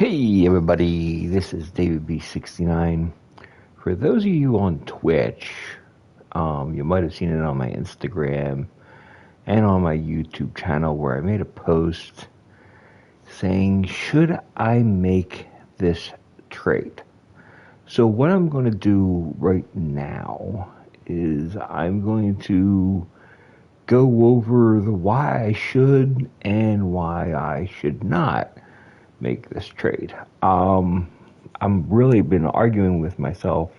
Hey everybody, this is David B69. For those of you on Twitch, you might have seen it on my Instagram and on my YouTube channel where I made a post saying, should I make this trade? So what I'm going to do right now is I'm going to go over the why I should and why I should not make this trade. I'm really been arguing with myself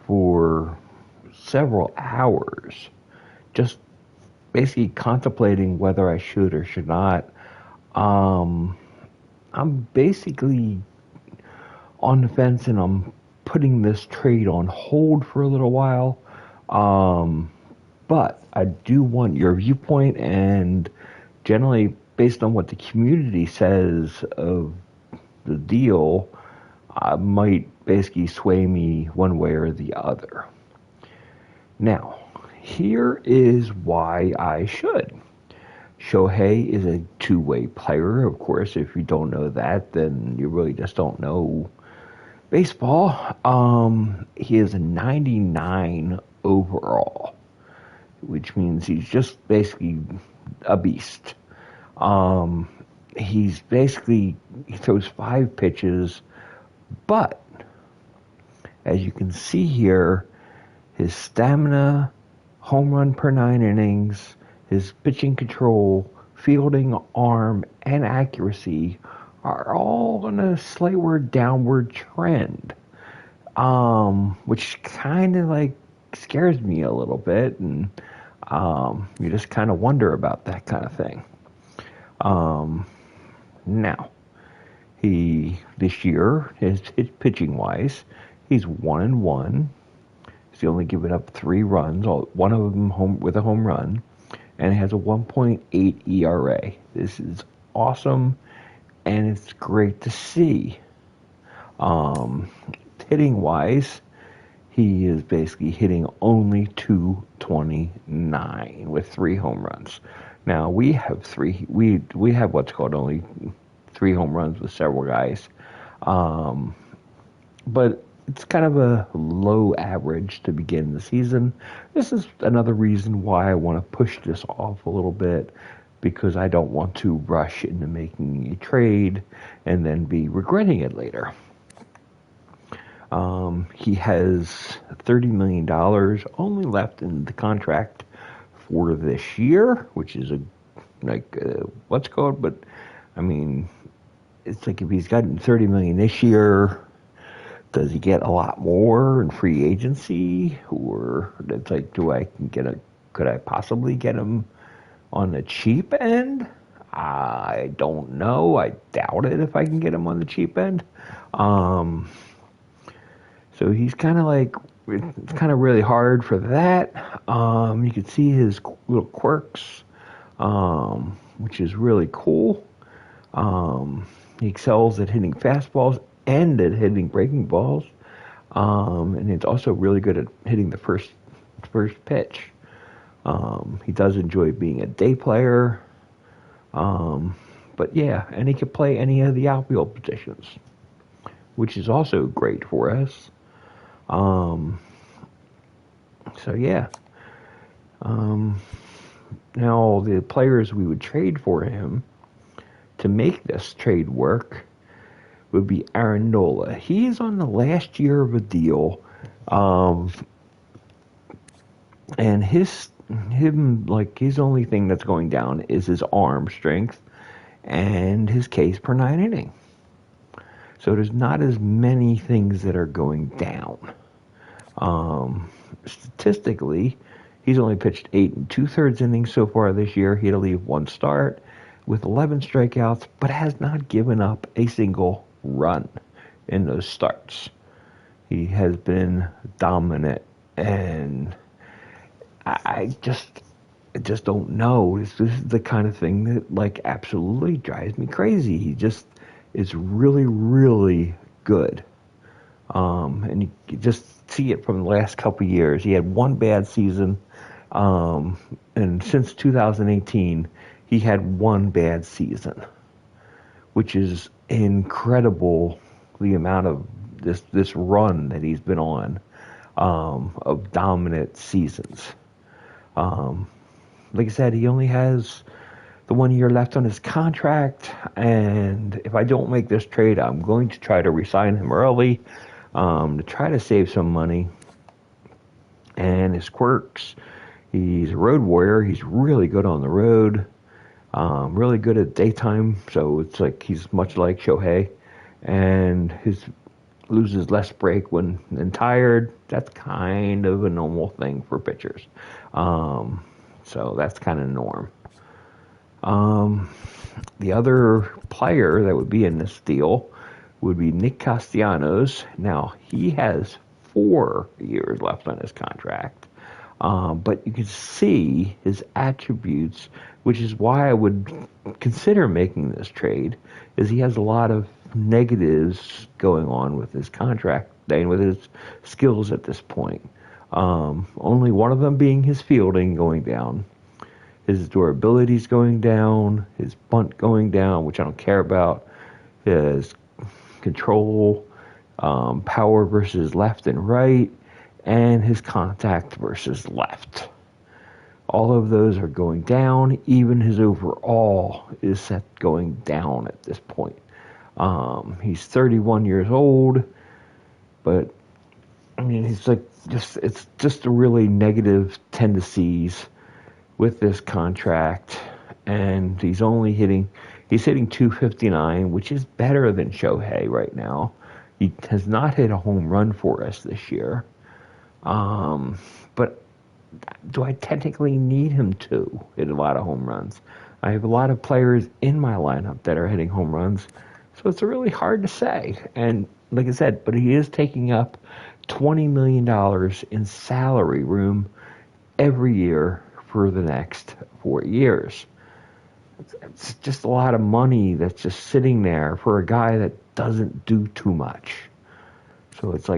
for several hours, just basically contemplating whether I should or should not. I'm basically on the fence, and I'm putting this trade on hold for a little while. But I do want your viewpoint, and generally based on what the community says of the deal, might basically sway me one way or the other. Now, here is why I should. Shohei is a two-way player. Of course, if you don't know that, then you really just don't know baseball. He is a 99 overall, which means he's just basically a beast. He throws 5 pitches, but as you can see here, his stamina, home run per 9 innings, his pitching control, fielding, arm, and accuracy are all on a slightward downward trend, which kind of like scares me a little bit, and you just kind of wonder about that kind of thing. Now, this year, his pitching wise, he's 1-1. He's only given up 3 runs, one of them with a home run, and has a 1.8 ERA. This is awesome, and it's great to see. Hitting wise, he is basically hitting only .229 with 3 home runs. Now we have we have what's called only 3 home runs with several guys, but it's kind of a low average to begin the season. This is another reason why I want to push this off a little bit, because I don't want to rush into making a trade and then be regretting it later. He has $30 million only left in the contract for this year, which is what's called, but I mean, it's like if he's gotten $30 million this year, does he get a lot more in free agency? Or it's like, could I possibly get him on the cheap end? I don't know. I doubt it if I can get him on the cheap end. So he's kind of like, it's kind of really hard for that. You can see his little quirks, which is really cool. He excels at hitting fastballs and at hitting breaking balls. And he's also really good at hitting the first pitch. He does enjoy being a day player. But yeah, and he can play any of the outfield positions, which is also great for us. So yeah. Now the players we would trade for him to make this trade work would be Aaron Nola. He's on the last year of a deal, and his only thing that's going down is his arm strength and his Ks per 9 inning. So there's not as many things that are going down. Statistically, he's only pitched 8 2/3 innings so far this year. He had to leave 1 start with 11 strikeouts, but has not given up a single run in those starts. He has been dominant, and I just don't know. This is the kind of thing that absolutely drives me crazy. He just is really, really good. And you just see it from the last couple of years. He had 1 bad season, and since 2018, he had 1 bad season, which is incredible. The amount of this run that he's been on, of dominant seasons. Like I said, he only has the 1 year left on his contract, and if I don't make this trade, I'm going to try to re-sign him early, to try to save some money. And his quirks, he's a road warrior. He's really good on the road, really good at daytime. So it's like he's much like Shohei, and his loses less break when tired. That's kind of a normal thing for pitchers. So that's kind of norm. The other player that would be in this deal would be Nick Castellanos. Now, he has 4 years left on his contract. But you can see his attributes, which is why I would consider making this trade, is he has a lot of negatives going on with his contract and with his skills at this point. Only one of them being his fielding going down. His durability's going down, his bunt going down, which I don't care about, his control, power versus left and right, and his contact versus left. All of those are going down. Even his overall is set going down at this point. He's 31 years old, but I mean, it's just a really negative tendencies with this contract, and he's hitting 259, which is better than Shohei right now. He has not hit a home run for us this year. But do I technically need him to hit a lot of home runs? I have a lot of players in my lineup that are hitting home runs, so it's really hard to say. And like I said, but he is taking up $20 million in salary room every year for the next 4 years. It's just a lot of money that's just sitting there for a guy that doesn't do too much. So it's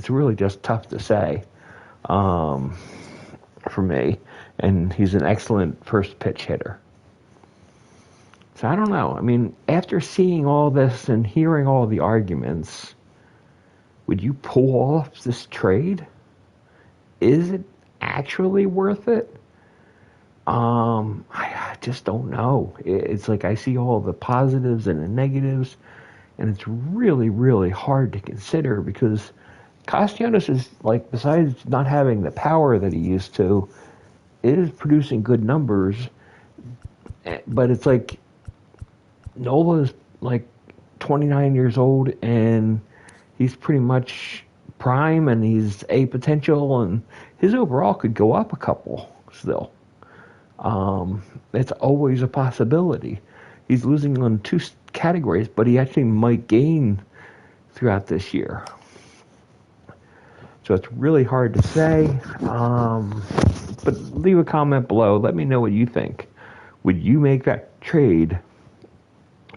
really just tough to say for me. And he's an excellent first pitch hitter. So I don't know. I mean, after seeing all this and hearing all the arguments, would you pull off this trade? Is it actually worth it? I just don't know. It's like I see all the positives and the negatives, and it's really, really hard to consider because Castellanos is, like, besides not having the power that he used to, is producing good numbers. But it's like Nola's like 29 years old, and he's pretty much prime, and he's a potential, and his overall could go up a couple still. It's always a possibility. He's losing on 2 categories, but he actually might gain throughout this year. So it's really hard to say. But leave a comment below. Let me know what you think. Would you make that trade,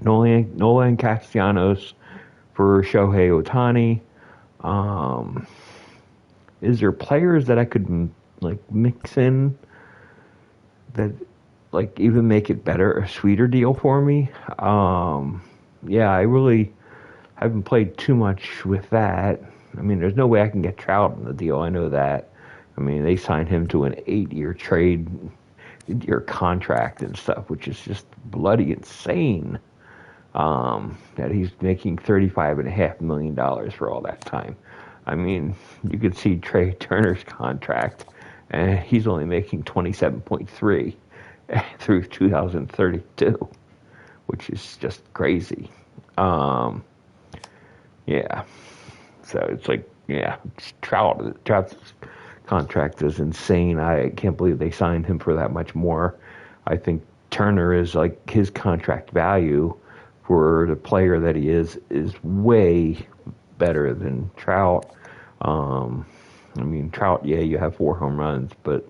Nola and Castellanos for Shohei Ohtani? Is there players that I could mix in that even make it better, a sweeter deal for me? Yeah, I really haven't played too much with that. I mean, there's no way I can get Trout in the deal. I know that. I mean, they signed him to an 8-year trade, 8-year contract and stuff, which is just bloody insane. That he's making $35.5 million for all that time. I mean, you could see Trey Turner's contract, and he's only making 27.3 through 2032, which is just crazy. Yeah. So it's Trout's contract is insane. I can't believe they signed him for that much more. I think Turner is his contract value for the player that he is way better than Trout. I mean, Trout, yeah, you have 4 home runs, but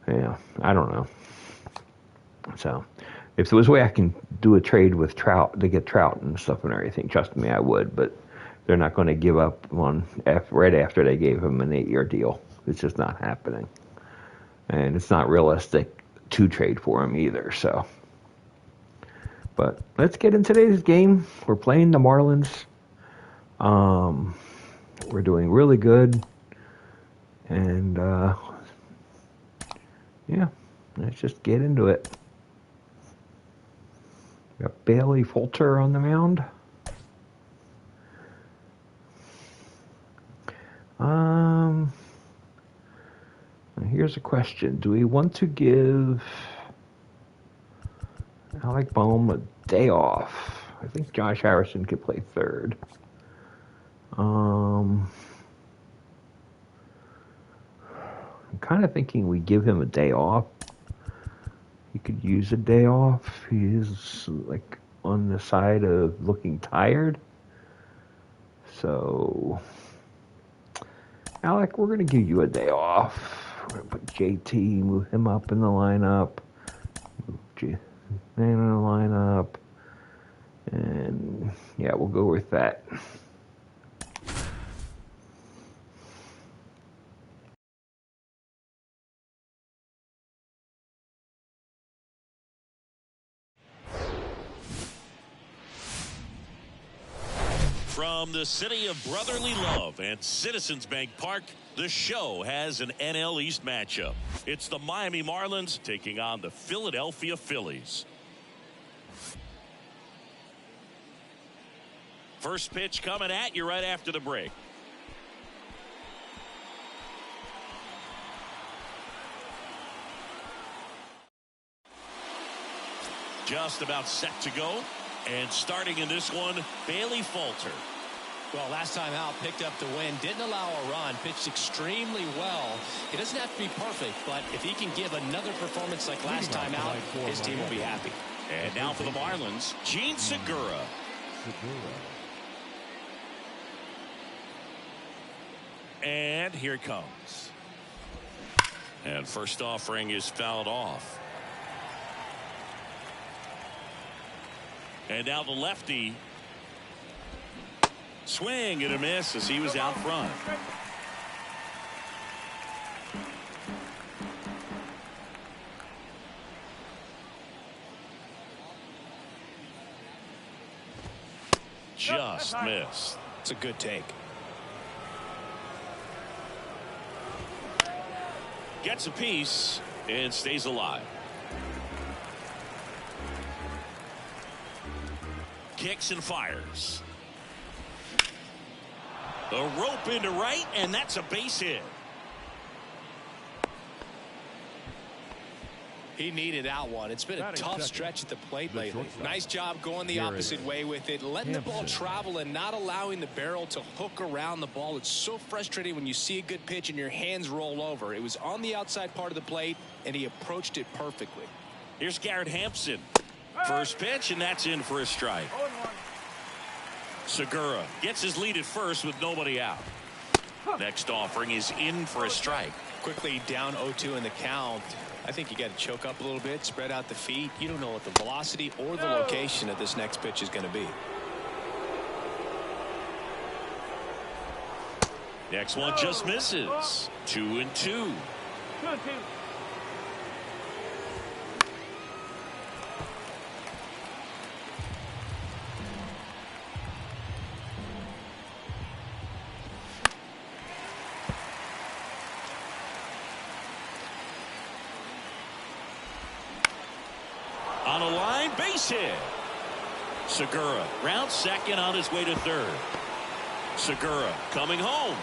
yeah, I don't know. So if there was a way I can do a trade with Trout to get Trout and stuff and everything, trust me, I would, but they're not going to give up on right after they gave him an 8-year deal. It's just not happening. And it's not realistic to trade for him either, so. But let's get into today's game. We're playing the Marlins. We're doing really good. And, yeah, let's just get into it. We got Bailey Falter on the mound. Here's a question. Do we want to give Alec Bohm a day off? I think Josh Harrison could play third. I'm kind of thinking we give him a day off. He could use a day off. He is like on the side of looking tired. So, Alec, we're going to give you a day off. We're going to put JT, move him up in the lineup. Move J Man in the lineup. And, yeah, we'll go with that. From the city of brotherly love and Citizens Bank Park, the show has an NL East matchup. It's the Miami Marlins taking on the Philadelphia Phillies. First pitch coming at you right after the break. Just about set to go. And starting in this one, Bailey Falter. Well, last time out, picked up the win, didn't allow a run, pitched extremely well. It doesn't have to be perfect, but if he can give another performance like last time out, his team will be happy. And now for the Marlins, Gene Segura. And here it comes. And first offering is fouled off. And now the lefty. Swing and a miss as he was out front. Just missed. It's a good take. Gets a piece and stays alive. Kicks and fires. A rope into right, and that's a base hit. He needed that one. It's been a tough stretch at the plate lately. Nice job going the opposite way with it, letting the ball travel and not allowing the barrel to hook around the ball. It's so frustrating when you see a good pitch and your hands roll over. It was on the outside part of the plate, and he approached it perfectly. Here's Garrett Hampson. First pitch, and that's in for a strike. Segura gets his lead at first with nobody out. Next offering is in for a strike. Quickly down 0-2 in the count. I think you got to choke up a little bit, spread out the feet. You don't know what the velocity or the location of this next pitch is going to be. Next one just misses. 2-2. On a line, base hit. Segura rounds second on his way to third. Segura coming home.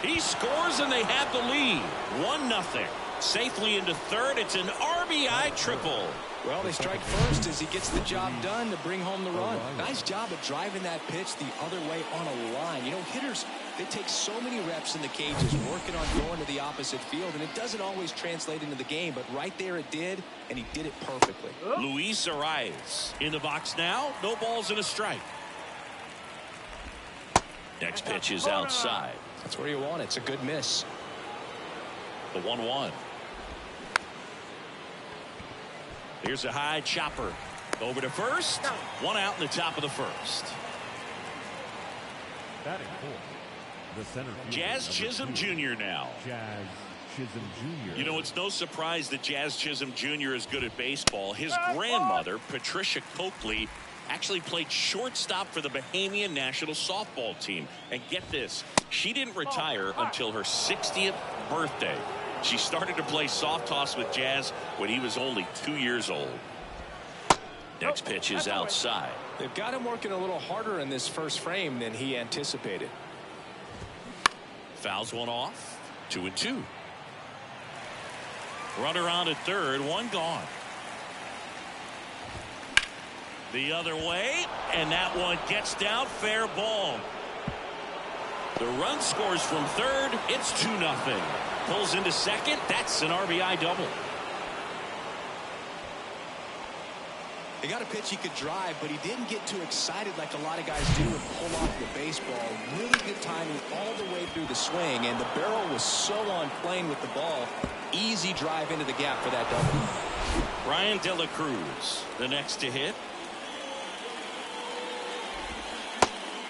He scores and they have the lead. 1-0. Safely into third. It's an RBI triple. Well, they strike first as he gets the job done to bring home the run. Nice job of driving that pitch the other way on a line. You know, hitters, they take so many reps in the cages working on going to the opposite field, and it doesn't always translate into the game, but right there it did, and he did it perfectly. Luis Arias in the box now. No balls and a strike. Next pitch is outside. That's where you want it. It's a good miss. The 1-1. Here's a high chopper over to first. One out in the top of the first. Batting fourth, the center fielder, Jazz Chisholm Jr. now. Jazz You know, it's no surprise that Jazz Chisholm Jr. is good at baseball. His grandmother, Patricia Coakley, actually played shortstop for the Bahamian national softball team. And get this, she didn't retire until her 60th birthday. She started to play soft toss with Jazz when he was only 2 years old. Next pitch is outside. They've got him working a little harder in this first frame than he anticipated. Fouls one off. 2-2. Runner on at third, one gone. The other way, and that one gets down, fair ball. The run scores from third. It's 2-0. Pulls into second. That's an RBI double. He got a pitch he could drive, but he didn't get too excited like a lot of guys do and pull off the baseball. Really good timing all the way through the swing, and the barrel was so on plane with the ball. Easy drive into the gap for that double. Ryan De La Cruz, the next to hit.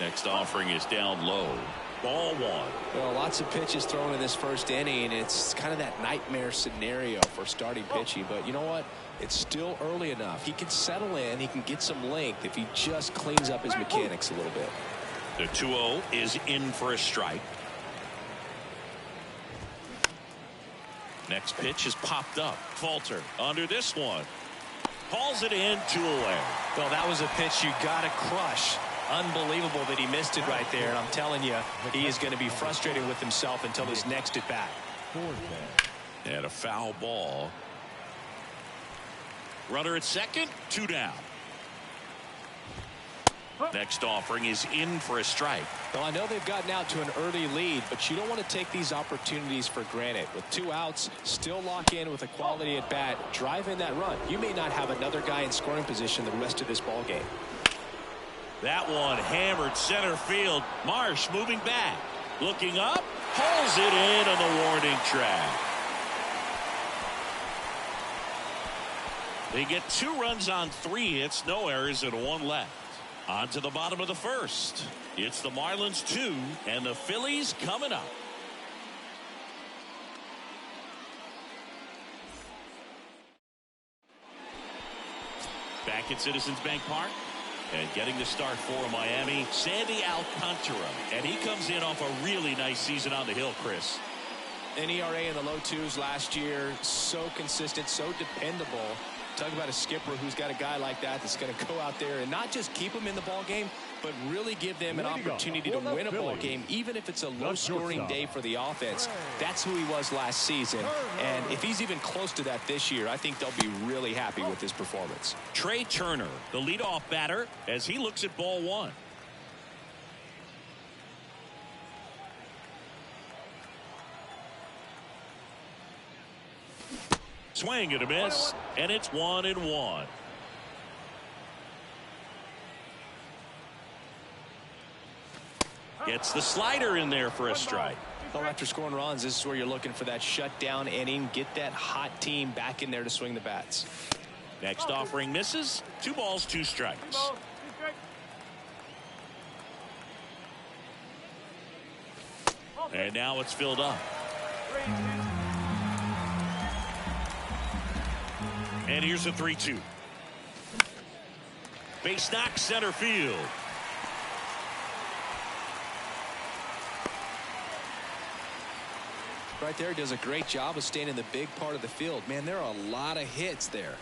Next offering is down low. Ball one. Well, lots of pitches thrown in this first inning. It's kind of that nightmare scenario for starting pitching, but you know what? It's still early enough. He can settle in. He can get some length if he just cleans up his mechanics a little bit. The 2-0 is in for a strike. Next pitch is popped up. Falter under this one. Hauls it in, 2 away. Well, that was a pitch you got to crush. Unbelievable that he missed it right there. And I'm telling you, he is going to be frustrated with himself until his next at bat. And a foul ball. Runner at second, 2 down. Next offering is in for a strike. Well, I know they've gotten out to an early lead, but you don't want to take these opportunities for granted. With 2 outs, still lock in with a quality at bat, drive in that run. You may not have another guy in scoring position the rest of this ball game. That one hammered center field. Marsh moving back, looking up, hauls it in on the warning track. They get 2 runs on 3 hits, no errors, and 1 left. On to the bottom of the first. It's the Marlins 2 and the Phillies coming up. Back at Citizens Bank Park. And getting the start for Miami, Sandy Alcantara. And he comes in off a really nice season on the hill, Chris. An ERA in the low 2s last year. So consistent, so dependable. Talk about a skipper who's got a guy like that that's going to go out there and not just keep them in the ball game, but really give them an opportunity to win a ball game, even if it's a low-scoring day for the offense. That's who he was last season. And if he's even close to that this year, I think they'll be really happy with his performance. Trey Turner, the leadoff batter, as he looks at ball one. Swing and a miss, and it's 1-1. Gets the slider in there for a strike. Well, after scoring runs, this is where you're looking for that shutdown inning. Get that hot team back in there to swing the bats. Next offering misses. 2 balls, 2 strikes. And now it's filled up. And here's a 3-2. Base knock, center field. Right there, does a great job of staying in the big part of the field. Man, there are a lot of hits there.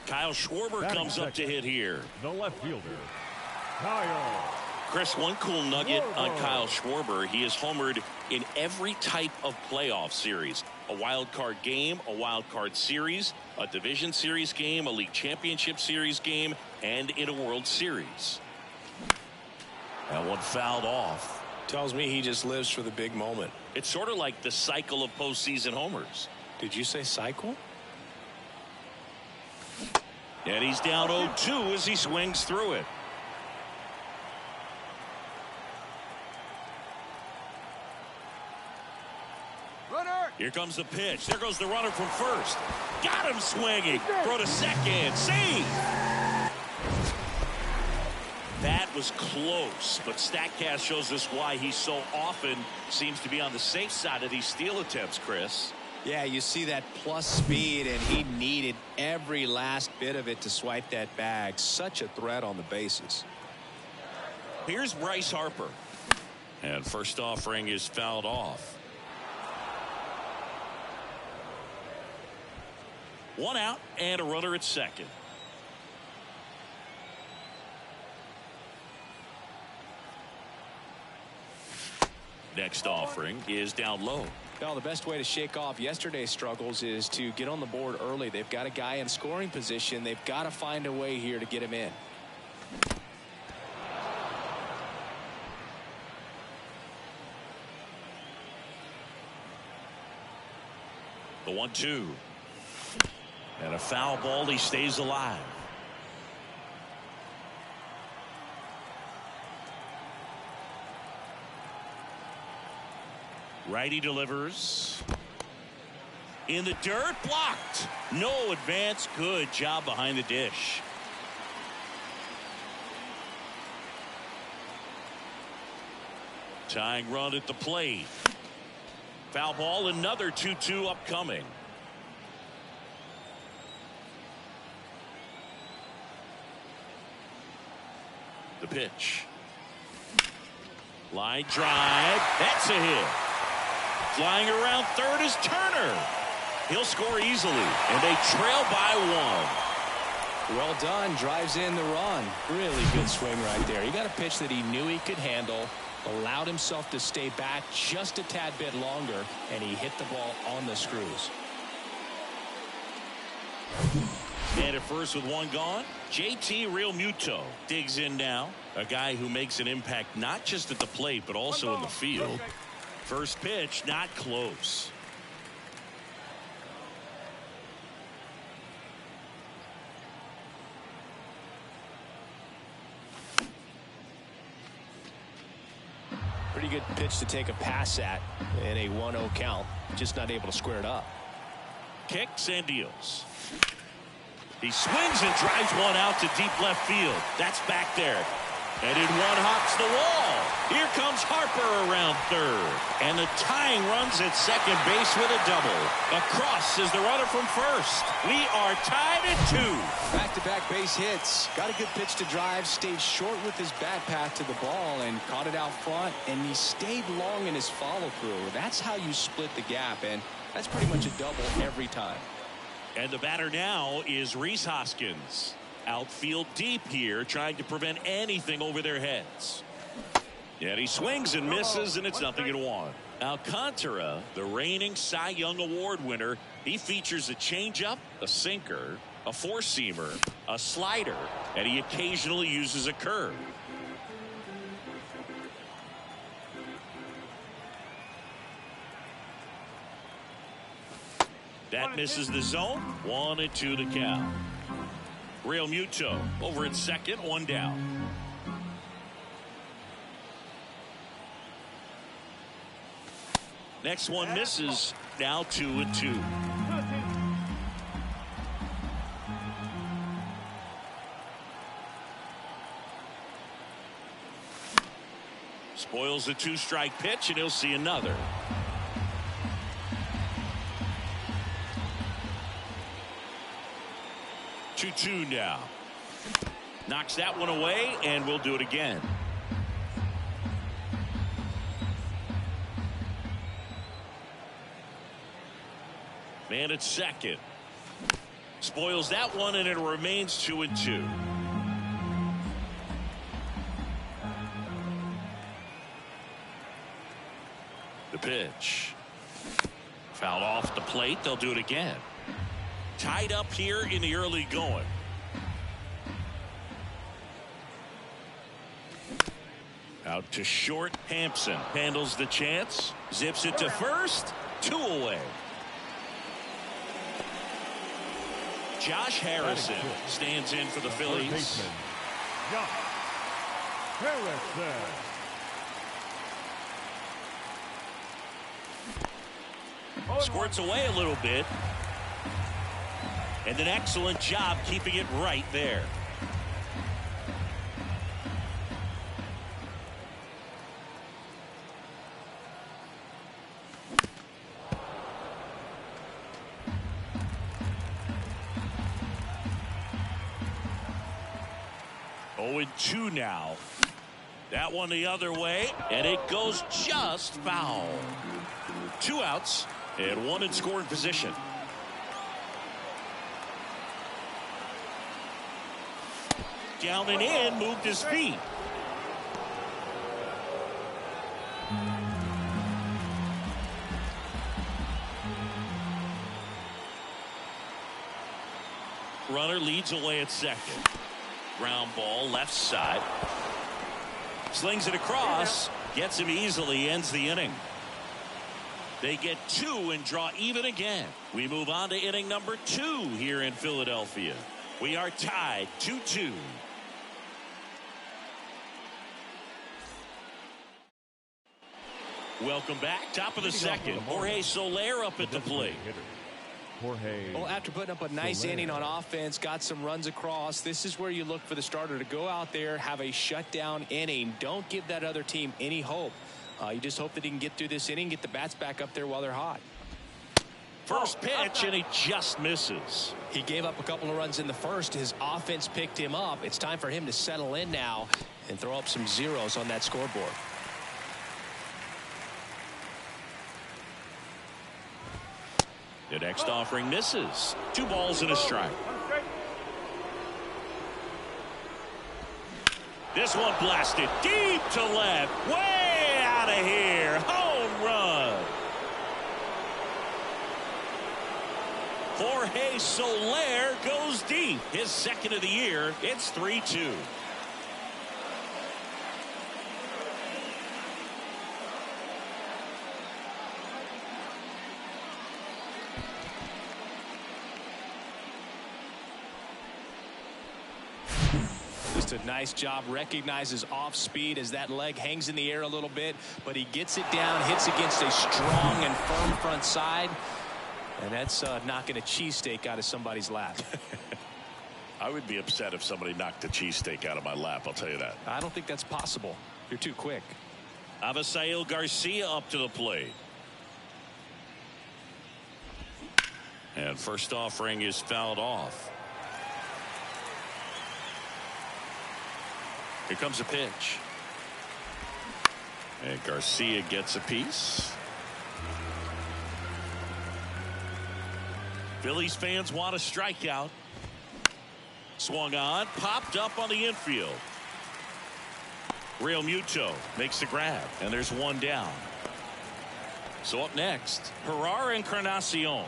Kyle Schwarber comes up to hit here. The left fielder, Kyle. Chris, one cool nugget on Kyle Schwarber. He has homered in every type of playoff series. A wild card game, a wild card series, a division series game, a league championship series game, and in a World Series. That one fouled off. Tells me he just lives for the big moment. It's sort of like the cycle of postseason homers. Did you say cycle? And he's down 0-2 as he swings through it. Here comes the pitch. There goes the runner from first. Got him swinging. Throw to second. Save. That was close, but StatCast shows us why he so often seems to be on the safe side of these steal attempts, Chris. Yeah, you see that plus speed, and he needed every last bit of it to swipe that bag. Such a threat on the bases. Here's Bryce Harper. And first offering is fouled off. 1 out and a runner at second. Next offering is down low. Well, the best way to shake off yesterday's struggles is to get on the board early. They've got a guy in scoring position. They've got to find a way here to get him in. The 1-2. And a foul ball. He stays alive. Righty delivers. In the dirt, blocked. No advance. Good job behind the dish. Tying run at the plate. Foul ball, another 2-2 upcoming. The pitch. Line drive. That's a hit. Flying around third is Turner. He'll score easily, and they trail by 1. Well done. Drives in the run. Really good swing right there. He got a pitch that he knew he could handle, allowed himself to stay back just a tad bit longer, and he hit the ball on the screws. And at first with 1 gone, JT Realmuto digs in now. A guy who makes an impact not just at the plate, but also in the field. First pitch, not close. Pretty good pitch to take a pass at in a 1-0 count. Just not able to square it up. Kicks and deals. He swings and drives one out to deep left field. That's back there. And in one hops the wall. Here comes Harper around third. And the tying runs at second base with a double. Across is the runner from first. We are tied at 2. Back-to-back base hits. Got a good pitch to drive. Stayed short with his bat path to the ball and caught it out front. And he stayed long in his follow-through. That's how you split the gap. And that's pretty much a double every time. And the batter now is Rhys Hoskins. Outfield deep here, trying to prevent anything over their heads. And he swings and misses, and it's 0-1. Alcantara, the reigning Cy Young Award winner, he features a changeup, a sinker, a four-seamer, a slider, and he occasionally uses a curve. That misses the zone. 1-2 the count. Realmuto over at second, 1 down. Next one misses. Now 2-2. Spoils the 2-strike pitch, and he'll see another. 2-2 now. Knocks that one away, and we'll do it again. Man at second. Spoils that one, and it remains 2-2. The pitch. Fouled off the plate. They'll do it again. Tied up here in the early going. Out to short. Hampson handles the chance. Zips it to first. 2 away. Josh Harrison stands in for the Phillies. Squirts away a little bit. And an excellent job keeping it right there. 0-2 now. That one the other way, and it goes just foul. 2 outs and 1 in scoring position. Down and in, moved his feet. Runner leads away at second. Ground ball left side. Slings it across. Gets him easily. Ends the inning. They get 2 and draw even again. We move on to inning number 2 here in Philadelphia. We are tied 2-2. Welcome back. Top of the second. Jorge Soler up at the plate. Well, after putting up a nice inning on offense, got some runs across, this is where you look for the starter to go out there, have a shutdown inning. Don't give that other team any hope. You just hope that he can get through this inning, get the bats back up there while they're hot. First pitch, and he just misses. He gave up a couple of runs in the first. His offense picked him up. It's time for him to settle in now and throw up some zeros on that scoreboard. The next offering misses. 2 balls and a strike. This one blasted deep to left. Way out of here. Home run. Jorge Soler goes deep. His second of the year. It's 3-2. Just a nice job. Recognizes off speed as that leg hangs in the air a little bit, but he gets it down, hits against a strong and firm front side, and that's knocking a cheesesteak out of somebody's lap. I would be upset if somebody knocked a cheesesteak out of my lap, I'll tell you that. I don't think that's possible. You're too quick. Avisail Garcia up to the plate. And first offering is fouled off. Here comes a pitch. And Garcia gets a piece. Phillies fans want a strikeout. Swung on, popped up on the infield. Real Muto makes the grab, and there's one down. So up next, Herrera Encarnacion.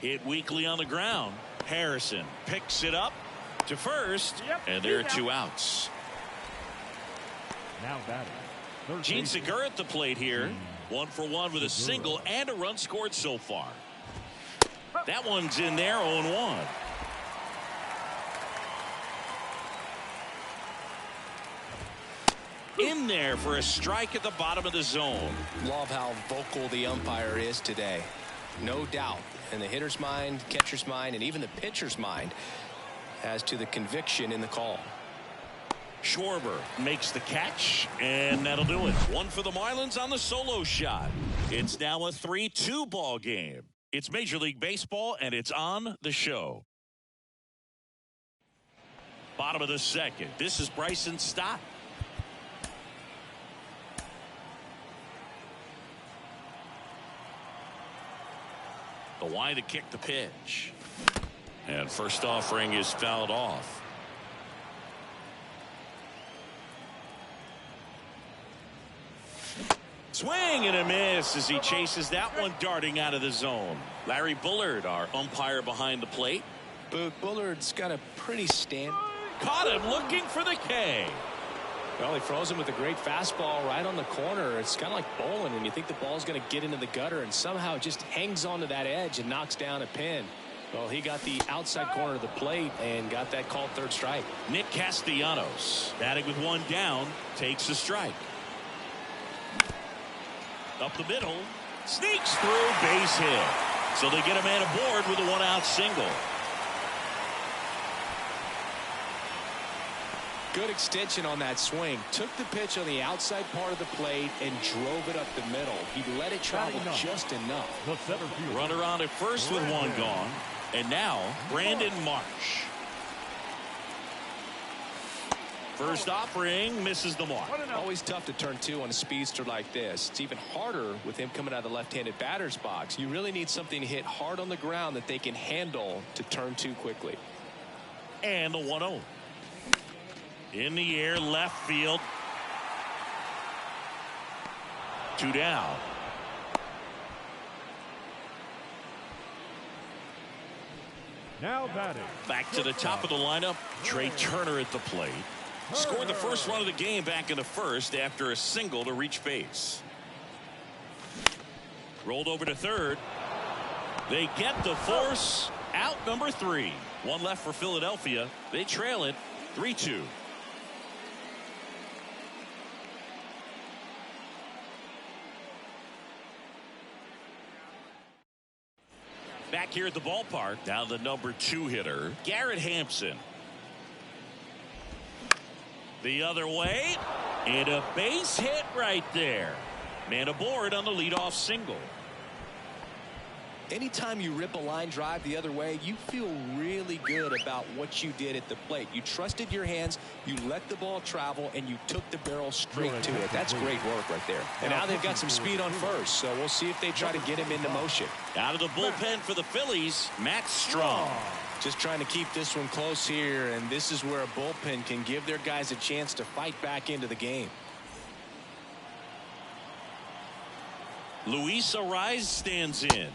Hit weakly on the ground. Harrison picks it up to first, and there are 2 outs. Now batting. Gene Segura at the plate here. 1 for 1 with a single and a run scored so far. That one's in there, 0-1. In there for a strike at the bottom of the zone. Love how vocal the umpire is today. No doubt. In the hitter's mind, catcher's mind, and even the pitcher's mind as to the conviction in the call. Schwarber makes the catch, and that'll do it. 1 for the Marlins on the solo shot. It's now a 3-2 ball game. It's Major League Baseball, and it's on the show. Bottom of the second. This is Bryson Stott. The line to kick the pitch. And first offering is fouled off. Swing and a miss as he chases that one darting out of the zone. Larry Bullard, our umpire behind the plate. Bullard's got a pretty stand. Caught him looking for the K. Well, he throws him with a great fastball right on the corner. It's kind of like bowling when you think the ball's going to get into the gutter, and somehow it just hangs onto that edge and knocks down a pin. Well, he got the outside corner of the plate and got that called third strike. Nick Castellanos, batting with 1 down, takes the strike. Up the middle, sneaks through, base hit. So they get a man aboard with a 1-out single. Good extension on that swing. Took the pitch on the outside part of the plate and drove it up the middle. He let it travel just enough. Runner on at first with 1 gone. And now Brandon Marsh. First offering misses the mark. Always tough to turn two on a speedster like this. It's even harder with him coming out of the left-handed batter's box. You really need something to hit hard on the ground that they can handle to turn two quickly. And the 1-0. In the air, left field. 2 down. Now batting. Back to the top of the lineup. Trey Turner at the plate. Scored the first run of the game back in the first after a single to reach base. Rolled over to third. They get the force out, number 3. One left for Philadelphia. They trail it 3-2. Back here at the ballpark, now the number 2 hitter, Garrett Hampson. The other way, and a base hit right there. Man aboard on the leadoff single. Anytime you rip a line drive the other way, you feel really good about what you did at the plate. You trusted your hands, you let the ball travel, and you took the barrel straight to it. That's great work right there. And now they've got some speed on first, so we'll see if they try to get him into motion. Out of the bullpen for the Phillies, Matt Strong. Just trying to keep this one close here, and this is where a bullpen can give their guys a chance to fight back into the game. Luis Arise stands in.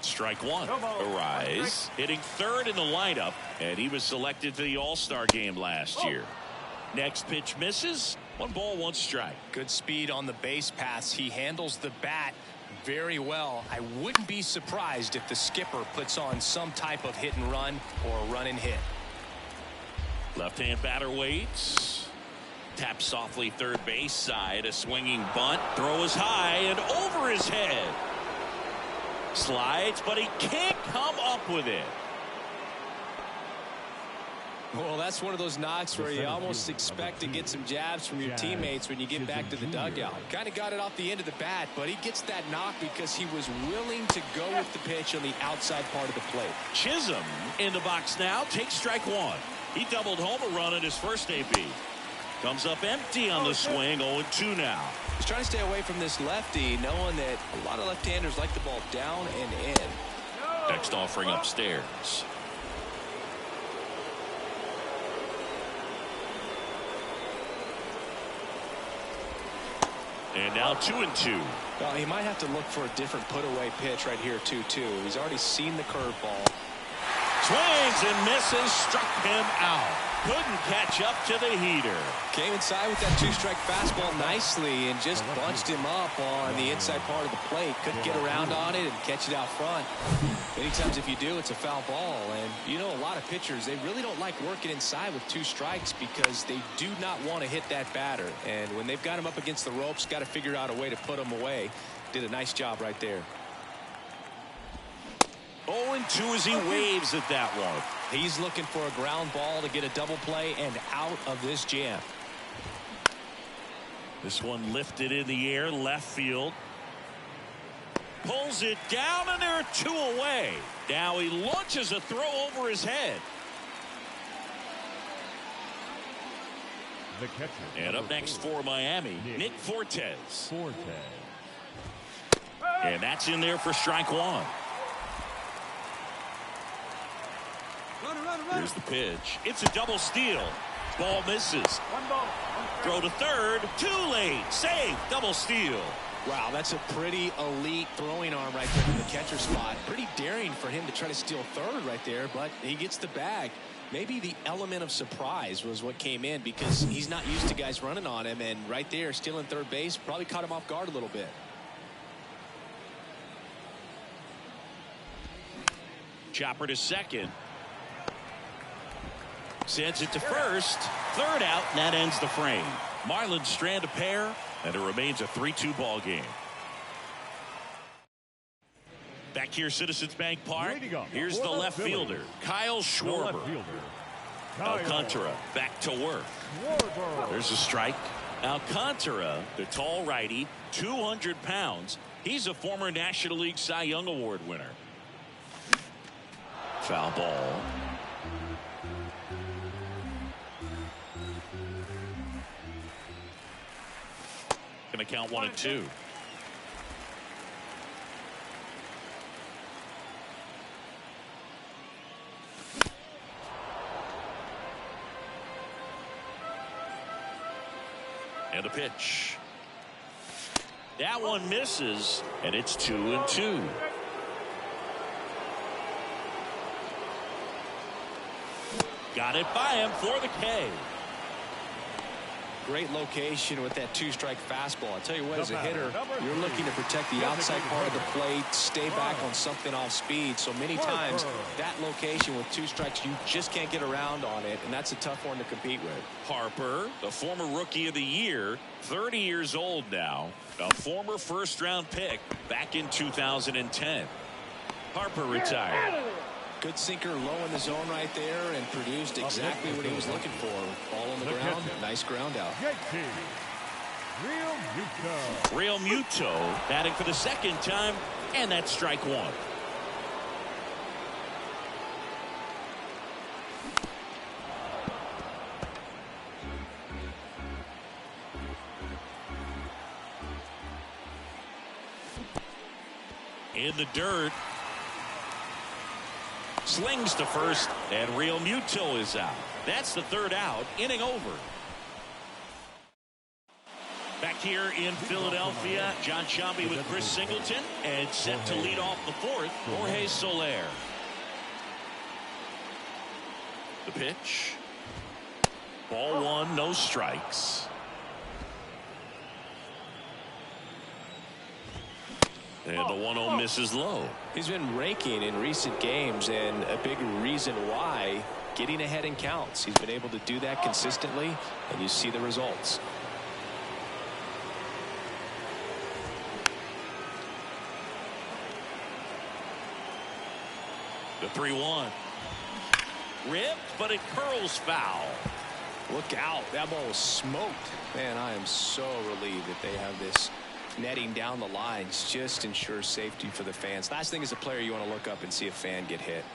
Strike one. Arise hitting third in the lineup, and he was selected to the All-Star game last year. Next pitch misses. 1 ball, 1 strike. Good speed on the base pass. He handles the bat very well. I wouldn't be surprised if the skipper puts on some type of hit and run or run and hit. Left-hand batter waits. Taps softly third base side. A swinging bunt. Throw is high and over his head. Slides, but he can't come up with it. Well, that's one of those knocks where you almost expect to get some jabs from your teammates when you get back to the dugout. Kind of got it off the end of the bat, but he gets that knock because he was willing to go with the pitch on the outside part of the plate. Chisholm in the box now, takes strike one. He doubled home a run in his first AB. Comes up empty on the swing, 0-2 now. He's trying to stay away from this lefty, knowing that a lot of left-handers like the ball down and in. Next offering upstairs. And now 2-2. Well, he might have to look for a different put-away pitch right here, 2-2. He's already seen the curveball. Swings and misses, struck him out. Couldn't catch up to the heater. Came inside with that 2-strike fastball nicely and just bunched him up on the inside part of the plate. Couldn't get around on it and catch it out front. Many times if you do, it's a foul ball. And you know, a lot of pitchers, they really don't like working inside with 2 strikes because they do not want to hit that batter. And when they've got him up against the ropes, got to figure out a way to put him away. Did a nice job right there. 0-2 as he waves at that one. He's looking for a ground ball to get a double play and out of this jam. This one lifted in the air, left field. Pulls it down, and there are 2 away. Now he launches a throw over his head. The catcher. And up next for Miami, Nick Fortes. Fortes. And that's in there for strike one. Here's the pitch. It's a double steal. Ball misses. 1 ball. Throw to third. Too late. Safe. Double steal. Wow, that's a pretty elite throwing arm right there from the catcher spot. Pretty daring for him to try to steal third right there, but he gets the bag. Maybe the element of surprise was what came in because he's not used to guys running on him, and right there, stealing third base probably caught him off guard a little bit. Chopper to second. Sends it to first. Third out, and that ends the frame. Marlins strand a pair, and it remains a 3-2 ball game. Back here, Citizens Bank Park. Here's the left fielder, Kyle Schwarber. Alcantara back to work. There's a strike. Alcantara, the tall righty, 200 pounds. He's a former National League Cy Young Award winner. Foul ball. Going to count 1-2. And the pitch. That one misses, and it's 2-2. Got it by him for the K. Great location with that two-strike fastball. I tell you what, as a hitter, you're looking to protect the outside part of the plate, stay back on something off speed. So many times, that location with two strikes, you just can't get around on it, and that's a tough one to compete with. Harper, the former Rookie of the Year, 30 years old now, a former first-round pick back in 2010. Harper retired. Good sinker low in the zone right there and produced exactly what he was looking for. Ball on the ground, nice ground out. Real Muto batting for the second time, and that's strike one. In the dirt. Slings to first, and Real Muto is out. That's the third out, inning over. Back here in Philadelphia, John Sciambi with Chris Singleton, and set to lead off the fourth, Jorge Soler. The pitch. Ball one, no strikes. And the 1-0 misses low. He's been raking in recent games, and a big reason why, getting ahead in counts. He's been able to do that consistently, and you see the results. The 3-1. Ripped, but it curls foul. Look out. That ball was smoked. Man, I am so relieved that they have this netting down the lines. Just ensures safety for the fans. Last thing as a player, you want to look up and see a fan get hit.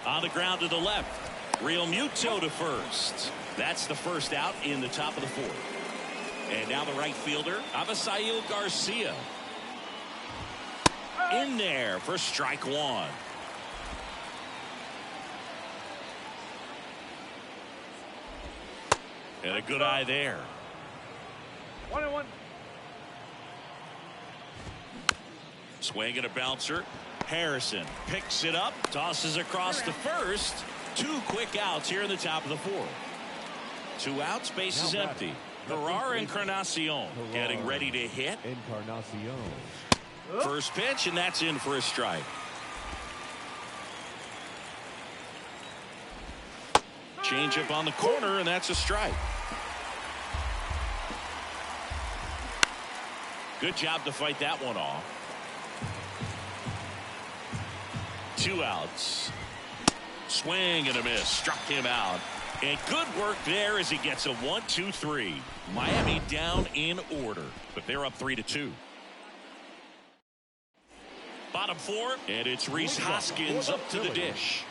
On the ground to the left. Real Muto to first. That's the first out in the top of the fourth. And now the right fielder, Avisail Garcia. In there for strike one. And a good eye there. 1-1. Swing and a bouncer. Harrison picks it up, tosses across to first. Two quick outs here in the top of the fourth. 2 outs, base is empty. Herrera Encarnacion getting ready to hit. First pitch, and that's in for a strike. Change up on the corner, and that's a strike. Good job to fight that one off. 2 outs. Swing and a miss. Struck him out. And good work there as he gets a 1-2-3. Miami down in order, but they're up 3-2. Bottom 4, and it's Rhys Hoskins up to the dish.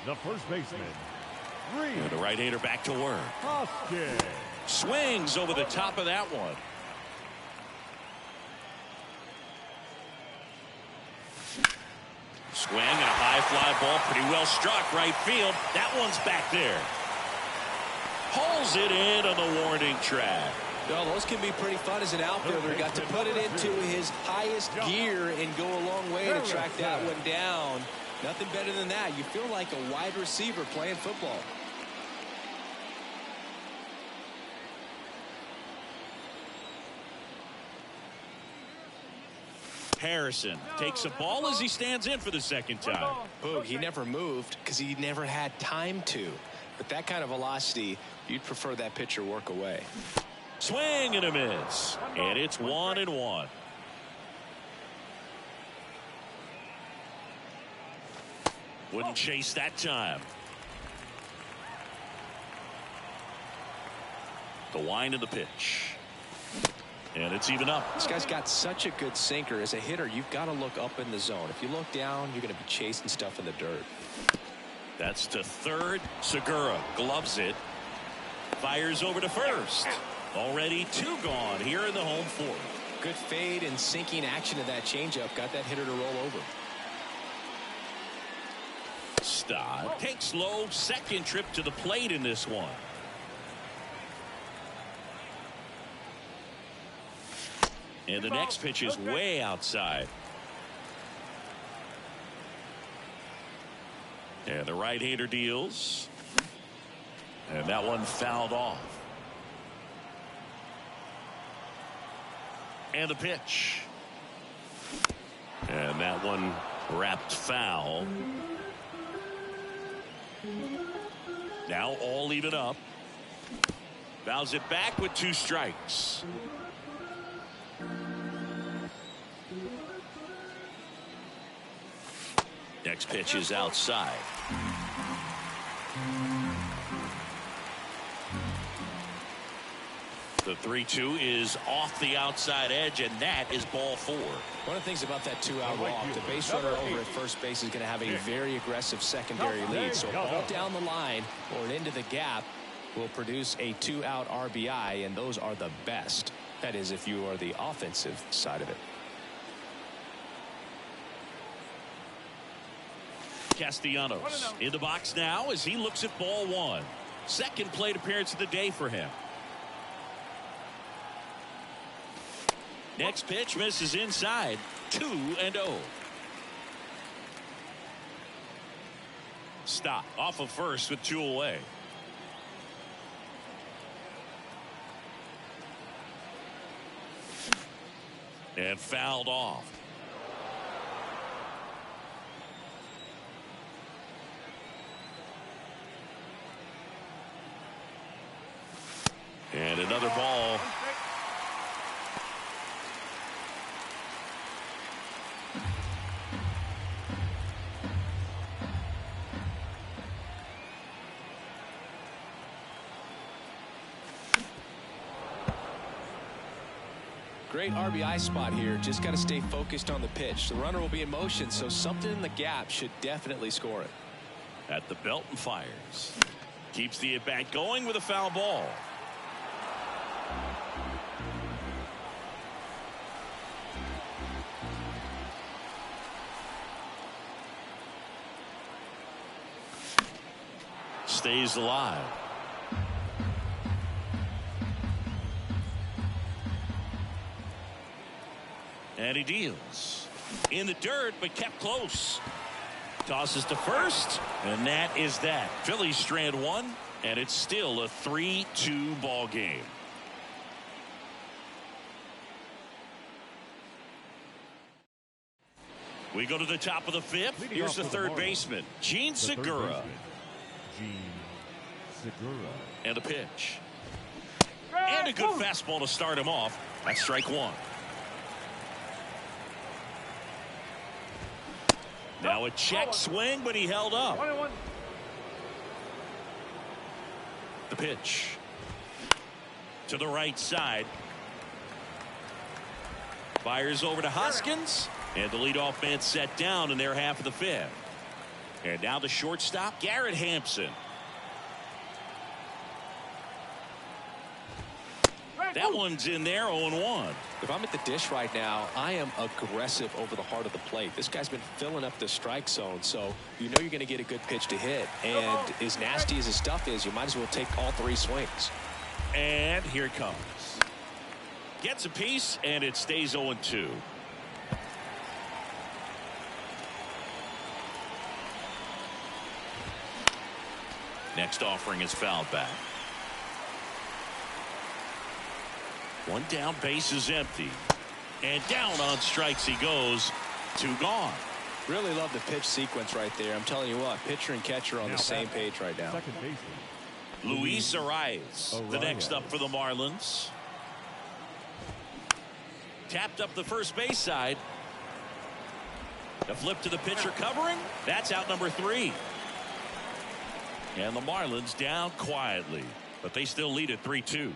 The first baseman. And the right-hander back to work. Hoskins. Swings over the top of that one. Swing and a high fly ball, pretty well struck right field. That one's back there. Hauls it in on the warning track. Well, those can be pretty fun as an outfielder. Got to put it into his highest gear and go a long way to track that one down. Nothing better than that. You feel like a wide receiver playing football. Harrison takes a ball as he stands in for the second time. Boog, he never moved because he never had time to. With that kind of velocity, you'd prefer that pitcher work away. Swing and a miss. And it's 1-1. Wouldn't chase that time. The wind of the pitch. And it's even up. This guy's got such a good sinker. As a hitter, you've got to look up in the zone. If you look down, you're going to be chasing stuff in the dirt. That's to third. Segura gloves it. Fires over to first. Already 2 gone here in the home fourth. Good fade and sinking action of that changeup. Got that hitter to roll over. Stott takes low. Second trip to the plate in this one. And the next pitch is way outside. And the right-hander deals. And that one fouled off. And the pitch. And that one wrapped foul. Now all even up. Fouls it back with 2 strikes. Next pitch is outside. The 3-2 is off the outside edge, and that is ball 4. One of the things about that 2-out walk, the base runner over at first base is going to have a very aggressive secondary lead. So a ball down the line or into the gap will produce a 2-out RBI, and those are the best. That is, if you are the offensive side of it. Castellanos in the box now as he looks at ball 1. Second plate appearance of the day for him. Next pitch misses inside. 2-0. Stop off of first with 2 away. And fouled off. And another ball. Great RBI spot here. Just got to stay focused on the pitch. The runner will be in motion, so something in the gap should definitely score it. At the belt and fires. Keeps the at-bat going with a foul ball. Stays alive. And he deals in the dirt, but kept close. Tosses to first, and that is that. Phillies strand 1, and it's still a 3-2 ball game. We go to the top of the 5th. Here's the third baseman, Gene Segura. And a pitch. And a good fastball to start him off. That's strike 1. Now a check swing, but he held up. The pitch. To the right side. Fires over to Hoskins. And the leadoff man set down in their half of the 5th. And now the shortstop, Garrett Hampson. That one's in there, 0-1. If I'm at the dish right now, I am aggressive over the heart of the plate. This guy's been filling up the strike zone, so you know you're going to get a good pitch to hit. And as nasty as his stuff is, you might as well take all 3 swings. And here it comes. Gets a piece, and it stays 0-2. Next offering is fouled back. 1 down, base is empty. And down on strikes he goes. 2 gone. Really love the pitch sequence right there. I'm telling you what, pitcher and catcher on the same page right now. Luis Arias, the next up for the Marlins. Tapped up the first base side. The flip to the pitcher covering. That's out number 3. And the Marlins down quietly, but they still lead at 3-2.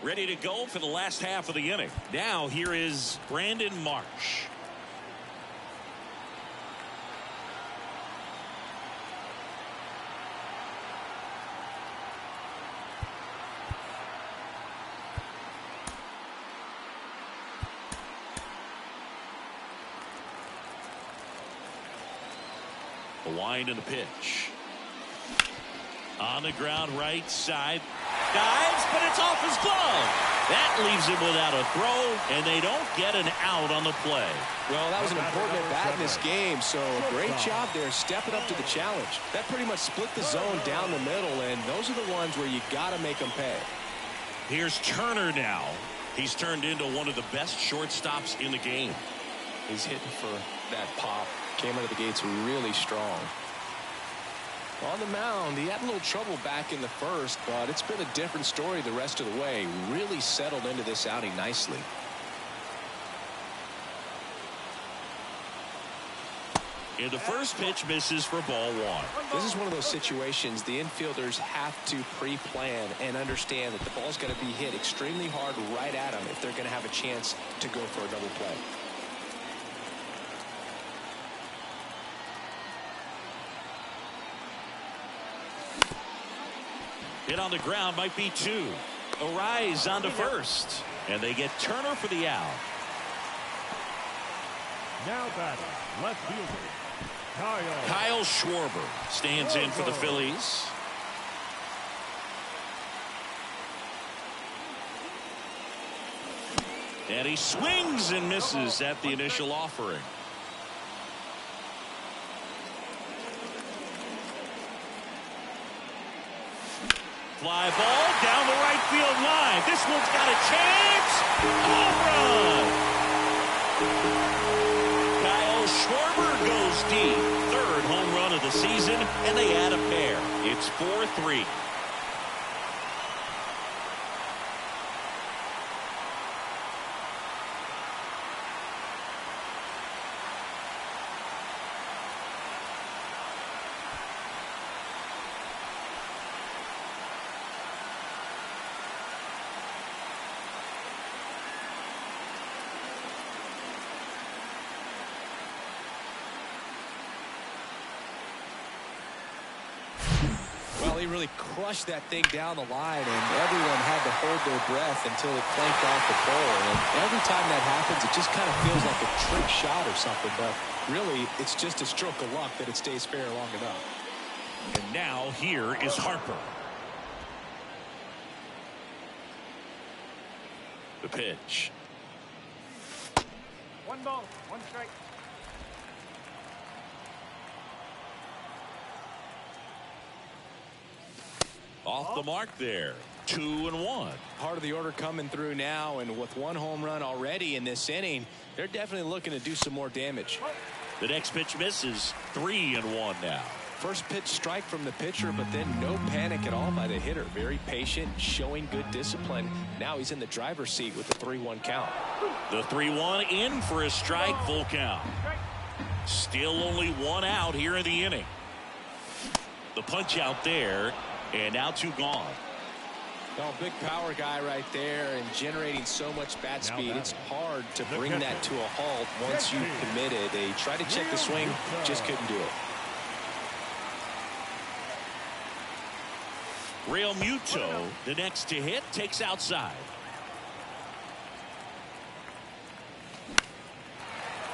Ready to go for the last half of the inning. Now here is Brandon Marsh. The wind and the pitch. On the ground right side. Dives, but it's off his glove. That leaves him without a throw, and they don't get an out on the play. Well, that was an important at-bat in this game, so a great job there stepping up to the challenge. That pretty much split the zone down the middle, and those are the ones where you got to make them pay. Here's Turner now. He's turned into one of the best shortstops in the game. He's hitting for that pop. Came out of the gates really strong. On the mound, he had a little trouble back in the first, but it's been a different story the rest of the way. Really settled into this outing nicely. And the first pitch misses for ball one. This is one of those situations the infielders have to pre-plan and understand that the ball's going to be hit extremely hard right at them if they're going to have a chance to go for a double play. Hit on the ground, might be two. Arise onto first, and they get Turner for the out. Now batting, left fielder, Kyle Schwarber stands in for the Phillies. And he swings and misses at the initial offering. Fly ball down the right field line. This one's got a chance. Home run. Kyle Schwarber goes deep. Third home run of the season, and they add a pair. It's 4-3. He really crushed that thing down the line, and everyone had to hold their breath until it clanked off the pole. And every time that happens, it just kind of feels like a trick shot or something, but really it's just a stroke of luck that it stays fair long enough. And now here is Harper. The pitch. 1 ball, 1 strike. Off the mark there. 2-1. Part of the order coming through now, and with 1 home run already in this inning, they're definitely looking to do some more damage. The next pitch misses. 3-1 now. First pitch strike from the pitcher, but then no panic at all by the hitter. Very patient, showing good discipline. Now he's in the driver's seat with the 3-1 count. The 3-1 in for a strike, full count. Still only 1 out here in the inning. The punch out there. And now 2 gone. Oh, big power guy right there and generating so much bat speed. It's hard to bring that to a halt once you've committed. They tried to check the swing, just couldn't do it. Real Muto, the next to hit, takes outside.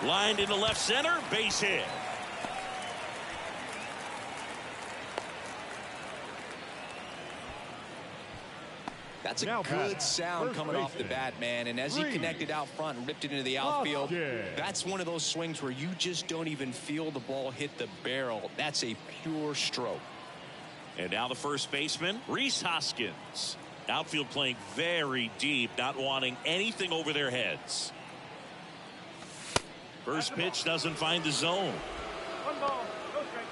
Lined into left center, base hit. That's a good sound coming off the bat, man. And as he connected out front and ripped it into the outfield, that's one of those swings where you just don't even feel the ball hit the barrel. That's a pure stroke. And now the first baseman, Rhys Hoskins. Outfield playing very deep, not wanting anything over their heads. First pitch doesn't find the zone. 1 ball, no strike.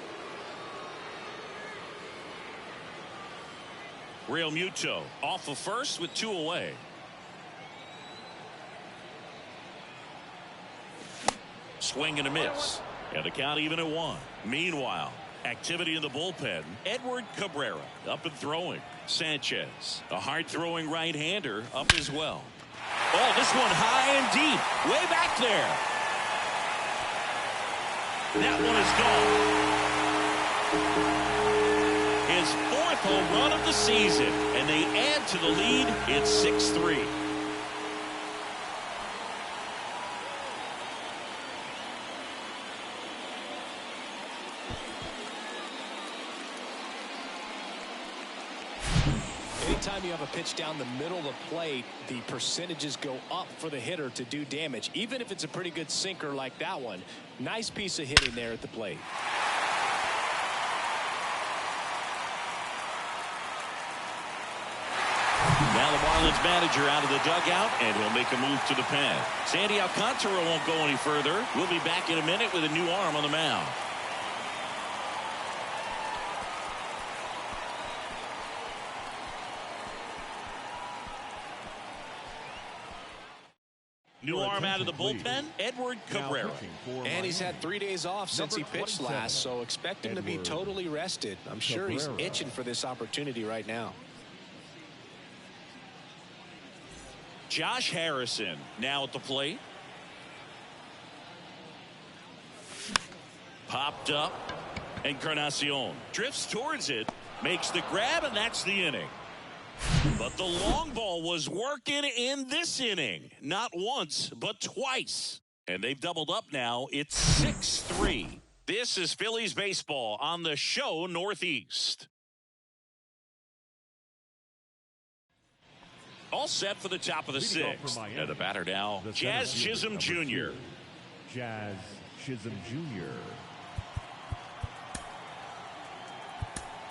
Real Muto off of first with 2 away. Swing and a miss. And the count even at 1. Meanwhile, Activity in the bullpen. Edward Cabrera up and throwing. Sanchez, a hard-throwing right-hander, up as well. Oh, this one high and deep, way back there. That one is gone. His 4th home run of the season, and they add to the lead. It's 6-3. Anytime you have a pitch down the middle of the plate, the percentages go up for the hitter to do damage, even if it's a pretty good sinker like that one. Nice piece of hitting there at the plate. Now the Marlins manager out of the dugout, and he'll make a move to the pen. Sandy Alcantara won't go any further. We'll be back in a minute with a new arm on the mound. New arm out of the bullpen, Edward Cabrera. And he's had 3 days off since he pitched last, so expect him to be totally rested. I'm sure he's itching for this opportunity right now. Josh Harrison now at the plate. Popped up. Encarnacion drifts towards it, makes the grab, and that's the inning. But the long ball was working in this inning. Not once, but twice. And they've doubled up now. It's 6-3. This is Phillies baseball on the show Northeast. All set for the top of the 6th. And the batter now, Jazz Chisholm Jr. Jazz Chisholm Jr.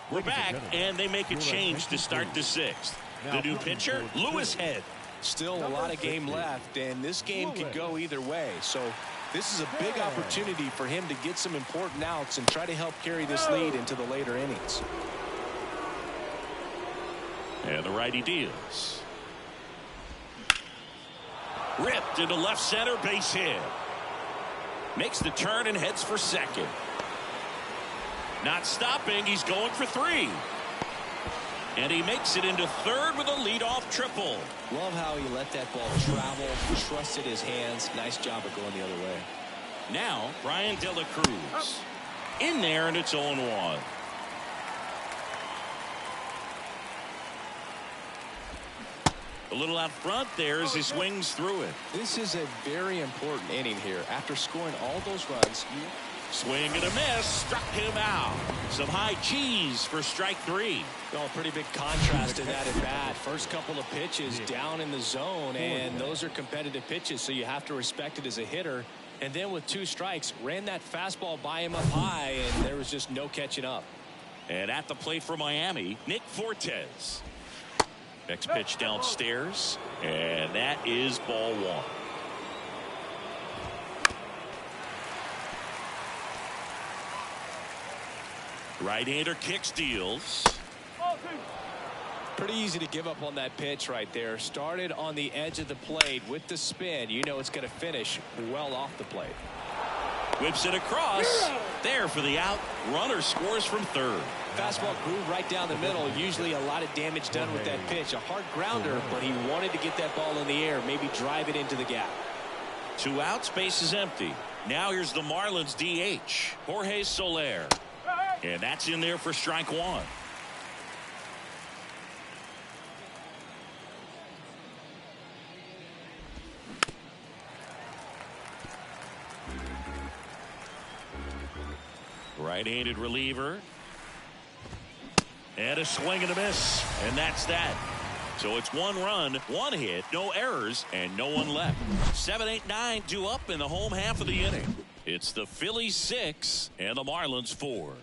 We're back, and they make a change to start the 6th. The new pitcher, Lewis Head. Still a lot of game left, and this game could go either way. So this is a big opportunity for him to get some important outs and try to help carry this lead into the later innings. And the righty deals. Ripped into left center, base hit. Makes the turn and heads for second. Not stopping, he's going for 3. And he makes it into third with a leadoff triple. Love how he let that ball travel, trusted his hands. Nice job of going the other way. Now, Brian De La Cruz. In there, and it's 0-1. A little out front there as he swings through it. This is a very important inning here. After scoring all those runs, swing and a miss, struck him out. Some high cheese for strike 3. Oh, pretty big contrast to that at bat. First couple of pitches down in the zone, and those are competitive pitches, so you have to respect it as a hitter. And then with 2 strikes, ran that fastball by him up high, and there was just no catching up. And at the plate for Miami, Nick Fortes. Next pitch downstairs, and that is ball 1. Right-hander kicks, deals. Pretty easy to give up on that pitch right there. Started on the edge of the plate with the spin. You know it's going to finish well off the plate. Whips it across. There for the out. Runner scores from third. Fastball groove right down the middle. Usually a lot of damage done with that pitch. A hard grounder, but he wanted to get that ball in the air. Maybe drive it into the gap. 2 outs, base is empty. Now here's the Marlins DH, Jorge Soler. And that's in there for strike 1. Right-handed reliever. And a swing and a miss. And that's that. So it's 1 run, 1 hit, no errors, and no one left. 7, 8, 9 due up in the home half of the inning. It's the Phillies 6 and the Marlins 4.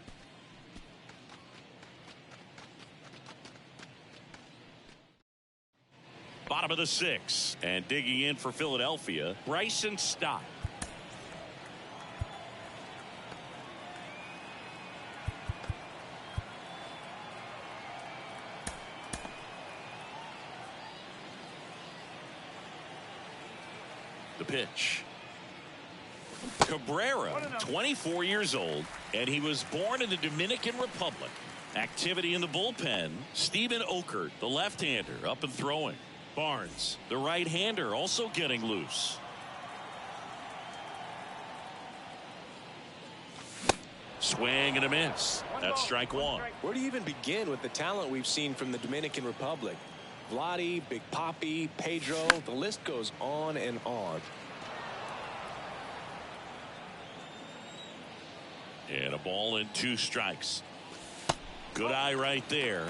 Bottom of the 6th, and digging in for Philadelphia, Bryson Stott. The pitch. Cabrera, 24 years old, and he was born in the Dominican Republic. Activity in the bullpen. Steven Okert, the left-hander, up and throwing. Barnes, the right-hander, also getting loose. Swing and a miss. That's strike one. Where do you even begin with the talent we've seen from the Dominican Republic? Vladdy, Big Papi, Pedro, the list goes on and on. And a ball and 2 strikes. Good eye right there.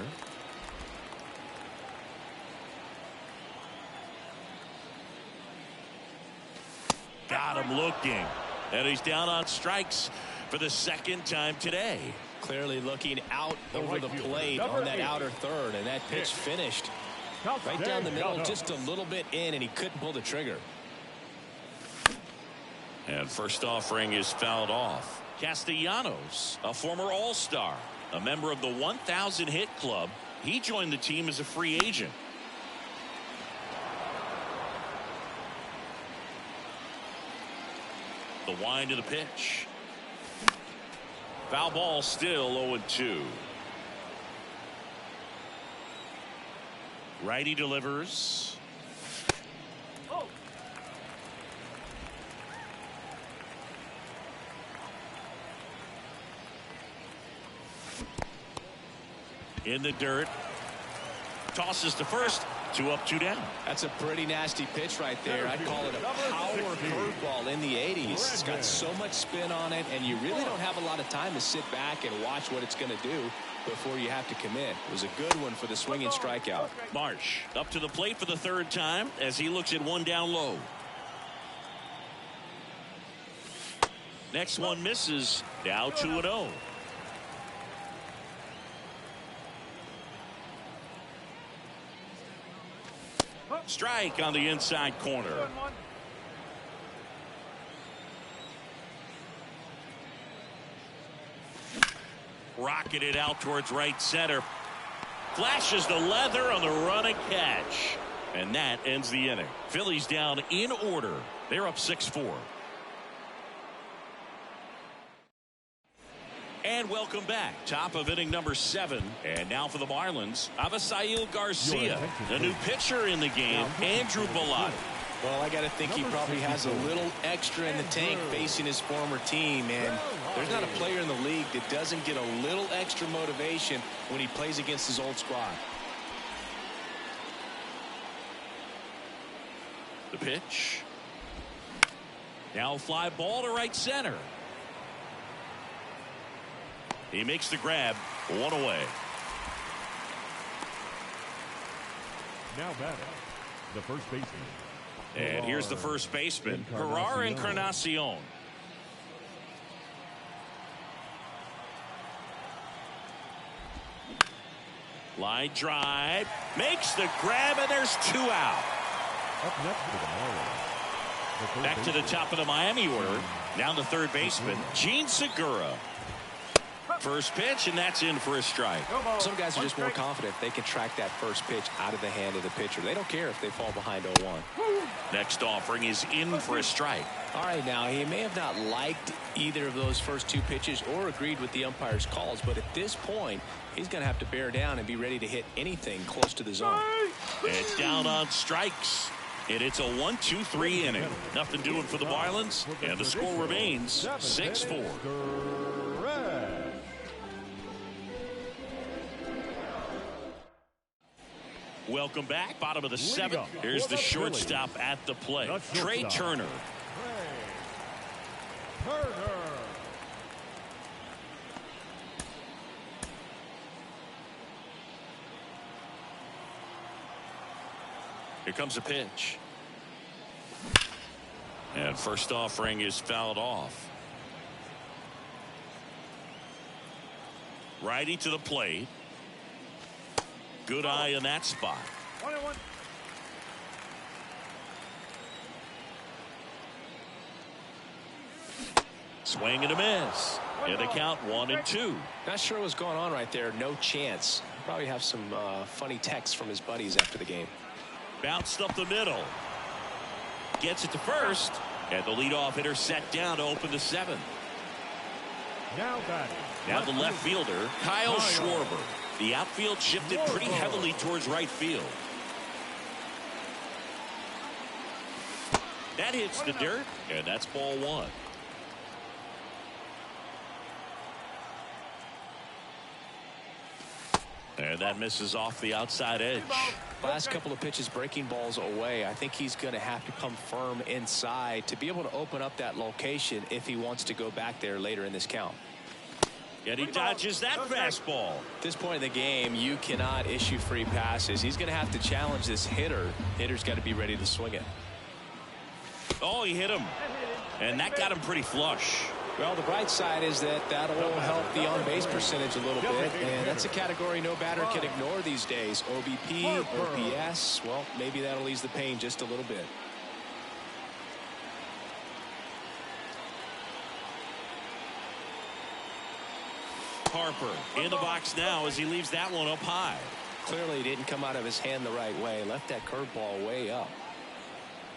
Got him looking. And he's down on strikes for the second time today. Clearly looking out over the plate on that outer third, and that pitch finished right down the middle, just a little bit in, and he couldn't pull the trigger. And first offering is fouled off. Castellanos, a former All-Star, a member of the 1,000 hit club. He joined the team as a free agent. The wind of the pitch. Foul ball, still 0-2. Righty delivers. In the dirt. Tosses to first. 2 up, 2 down. That's a pretty nasty pitch right there. I'd call it a power curveball in the 80s. It's got so much spin on it, and you really don't have a lot of time to sit back and watch what it's going to do before you have to commit. It was a good one for the swinging strikeout. Marsh up to the plate for the 3rd time as he looks at 1 down low. Next one misses. Now 2-0. Strike on the inside corner. Rocketed out towards right center. Flashes the leather on the run and catch. And that ends the inning. Phillies down in order. They're up 6-4. And welcome back. Top of inning number 7. And now for the Marlins, Avisail Garcia. The new pitcher in the game, Andrew Bellotti. Well, I got to think he probably has a little extra in the tank facing his former team. And there's not a player in the league that doesn't get a little extra motivation when he plays against his old squad. The pitch. Now a fly ball to right center. He makes the grab. 1 away. Now batting, the first baseman. And here's the first baseman, Gerard Encarnacion. Line drive. Makes the grab, and there's 2 out. Up next for the Marlins. Back to the top of the Miami order. Down the third baseman, Gene Segura. First pitch, and that's in for a strike. Some guys are just more confident they can track that first pitch out of the hand of the pitcher. They don't care if they fall behind 0-1. Next offering is in for a strike. All right, now he may have not liked either of those first 2 pitches or agreed with the umpire's calls, but at this point, he's going to have to bear down and be ready to hit anything close to the zone. And down on strikes. And it's a 1-2-3 inning. Nothing doing for the Marlins, and the score remains 6-4. Welcome back. Bottom of the 7th. Here's the shortstop at the plate. Trey Turner. Here comes a pitch. And first offering is fouled off. Righty to the plate. Good eye in that spot. 1-1. Swing and a miss. And the count 1-2. Not sure what's going on right there. No chance. Probably have some funny texts from his buddies after the game. Bounced up the middle. Gets it to first. And the leadoff hitter set down to open the 7th. Now batting. Now the left fielder, Kyle Schwarber. The outfield shifted pretty heavily towards right field. That hits the dirt, and that's ball 1. And that misses off the outside edge. Last couple of pitches breaking balls away. I think he's going to have to come firm inside to be able to open up that location if he wants to go back there later in this count. And he dodges that fastball. At this point in the game, you cannot issue free passes. He's going to have to challenge this hitter. Hitter's got to be ready to swing it. Oh, he hit him. And that got him pretty flush. Well, the bright side is that that'll help the on-base percentage a little bit, and that's a category no batter can ignore these days. OBP, OPS, well, maybe that'll ease the pain just a little bit. Harper in the box now as he leaves that one up high. Clearly didn't come out of his hand the right way. Left that curveball way up.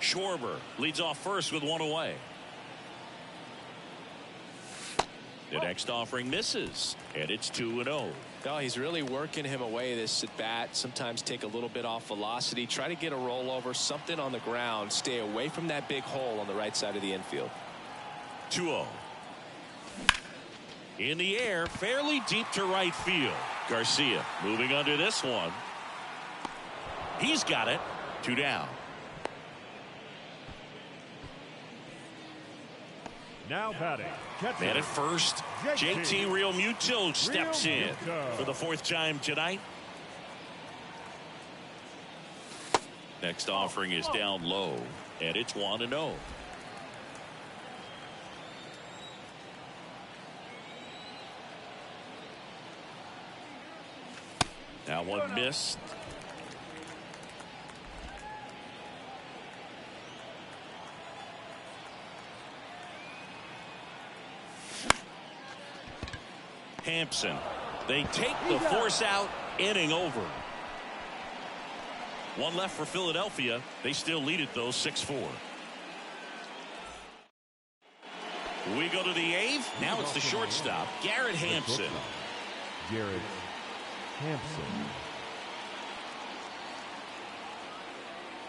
Schwarber leads off first with 1 away. The next offering misses, and it's 2-0. Oh, he's really working him away this at bat. Sometimes take a little bit off velocity. Try to get a rollover, something on the ground. Stay away from that big hole on the right side of the infield. 2-0. In the air, fairly deep to right field. Garcia moving under this one. He's got it. 2 down. Now batting. Man at first, JT Realmuto steps in for the 4th time tonight. Next offering is down low, and it's 1-0. Now one missed. Hampson. They take the force out, inning over. 1 left for Philadelphia. They still lead it though, 6-4. We go to the 8th. Now it's the shortstop, Garrett Hampson. Garrett Hampson.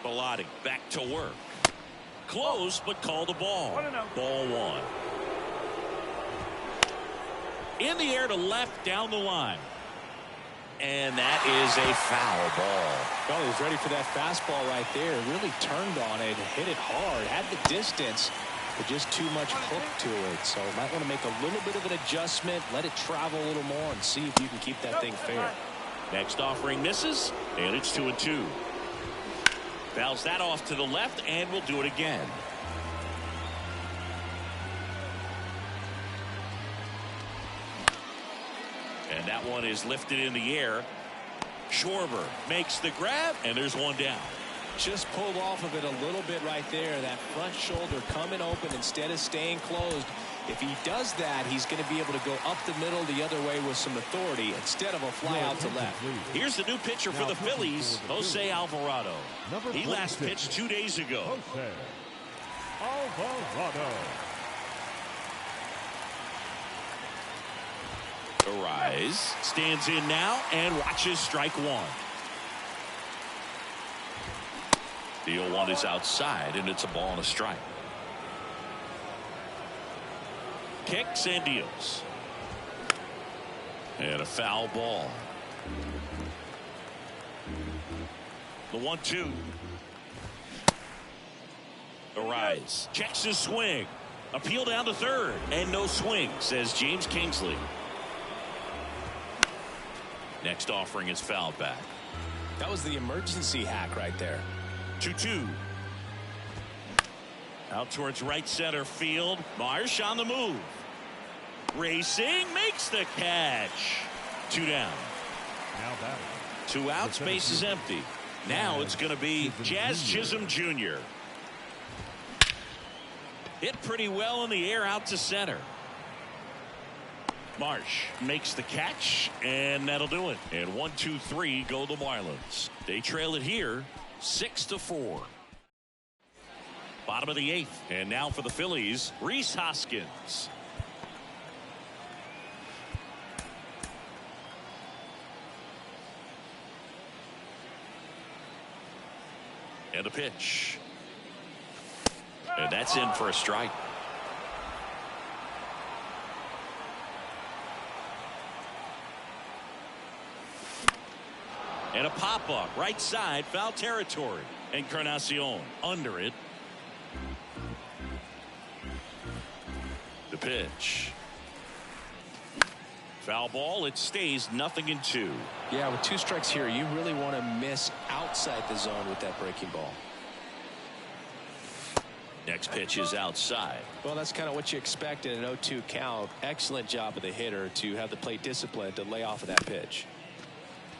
Bilotti back to work. Close, but called a ball. Ball 1. In the air to left down the line. And that is a foul ball. Well, he was ready for that fastball right there. Really turned on it, hit it hard, had the distance, but just too much hook to it. So might want to make a little bit of an adjustment, let it travel a little more, and see if you can keep that thing fair. Next offering misses, and it's 2-2. Fouls that off to the left, and we'll do it again. And that one is lifted in the air. Schwarber makes the grab, and there's 1 down. Just pulled off of it a little bit right there. That front shoulder coming open instead of staying closed. If he does that, he's going to be able to go up the middle the other way with some authority instead of a fly out to left. Here's the new pitcher for the Phillies, Jose Alvarado. He last pitched 2 days ago. Jose Alvarado. Arise, stands in now and watches strike 1. The 0-1 is outside, and it's a ball and a strike. Kicks and deals. And a foul ball. The 1-2. Arise, checks his swing. Appeal down to third, and no swing, says James Kingsley. Next offering is fouled back. That was the emergency hack right there. 2-2. Out towards right center field. Marsh on the move. Racing, makes the catch. 2 down. Now batting. 2 outs, base is empty. Now it's going to be Jazz Chisholm Jr. Hit pretty well in the air out to center. Marsh makes the catch, and that'll do it. And 1-2-3 go the Marlins. They trail it here 6-4. Bottom of the 8th. And now for the Phillies, Rhys Hoskins. And a pitch. And that's in for a strike. And a pop-up right side, foul territory. Encarnacion under it. The pitch. Foul ball. It stays 0-2. Yeah, with 2 strikes here, you really want to miss outside the zone with that breaking ball. Next pitch is outside. Well, that's kind of what you expect in an 0-2 count. Excellent job of the hitter to have the plate discipline to lay off of that pitch.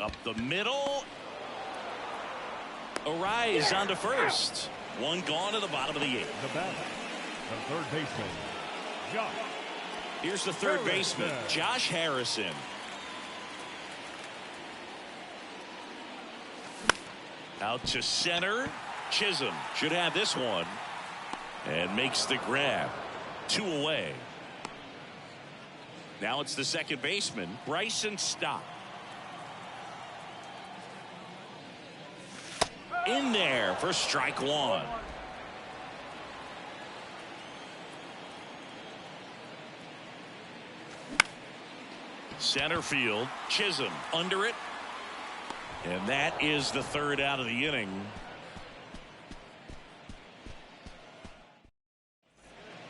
Up the middle. Arise on to first. One gone to the bottom of the 8th. The batter, the third baseman, Josh. Here's the third baseman, Josh Harrison. Out to center. Chisholm should have this one. And makes the grab. 2 away. Now it's the second baseman, Bryson Stott. In there for strike 1. Center field, Chisholm under it. And that is the third out of the inning.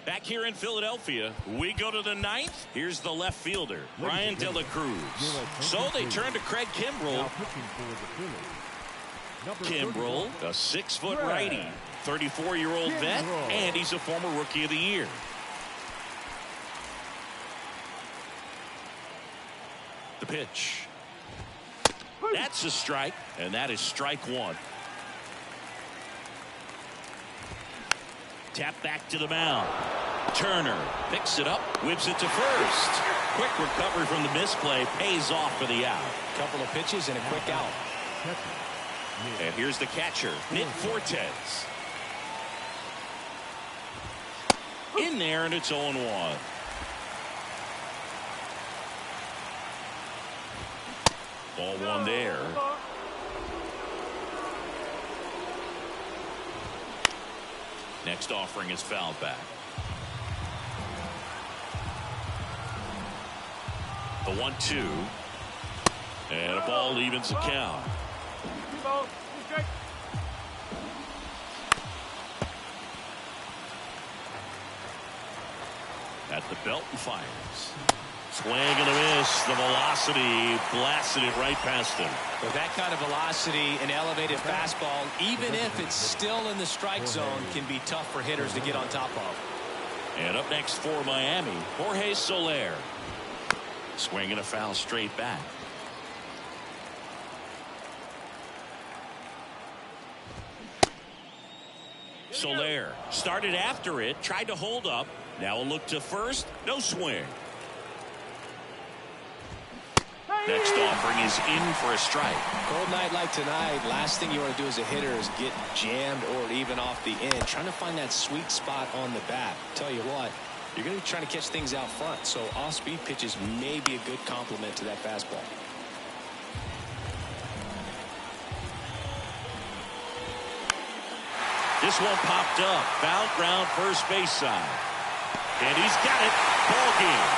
Back here in Philadelphia, we go to the 9th. Here's the left fielder, Brian De La Cruz. So they turn to Craig Kimbrell. Kimbrell, a 6-foot righty, 34-year-old vet, and he's a former Rookie of the Year. The pitch. That's a strike, and that is strike 1. Tap back to the mound. Turner picks it up, whips it to first. Quick recovery from the misplay, pays off for the out. Couple of pitches and a quick out. And here's the catcher, Nick Fortes. In there, and it's 0-1. Ball 1 there. Next offering is fouled back. The 1-2. And a ball evens the count. At the belt and fires. Swing and a miss. The velocity blasted it right past him. With that kind of velocity, an elevated fastball, even if it's still in the strike zone, can be tough for hitters to get on top of. And up next for Miami, Jorge Soler. Swing and a foul straight back. Soler started after it, tried to hold up. Now a look to first, no swing. Next offering is in for a strike. Cold night like tonight, last thing you want to do as a hitter is get jammed or even off the end. Trying to find that sweet spot on the bat. Tell you what, you're going to be trying to catch things out front, so off-speed pitches may be a good complement to that fastball. This one popped up. Foul ground first base side. And he's got it. Ball game.